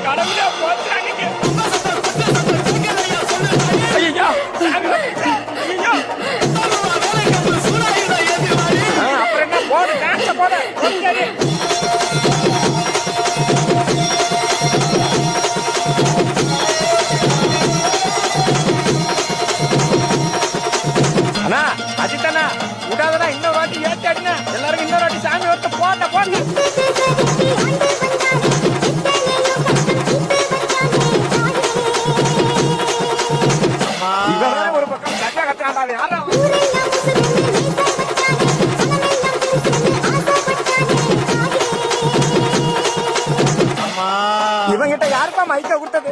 கடவுளே போச்சாங்க. ஐயோ ஐயோ அப்புறம் என்ன போடு டான்ஸ் போடு. அண்ணா அஜித்தண்ணா விடாதண்ணா, இன்னொரு வாட்டி ஏற்றி அடிங்க. எல்லாருக்கும் இன்னொரு வாட்டி சாமி ஒருத்த போட்ட போட்டு. இவன் ஒரு பக்கம் கட்டா கட்டாண்டாது யாரும் இவங்கிட்ட யாருப்பா மைக்க கொடுத்தது?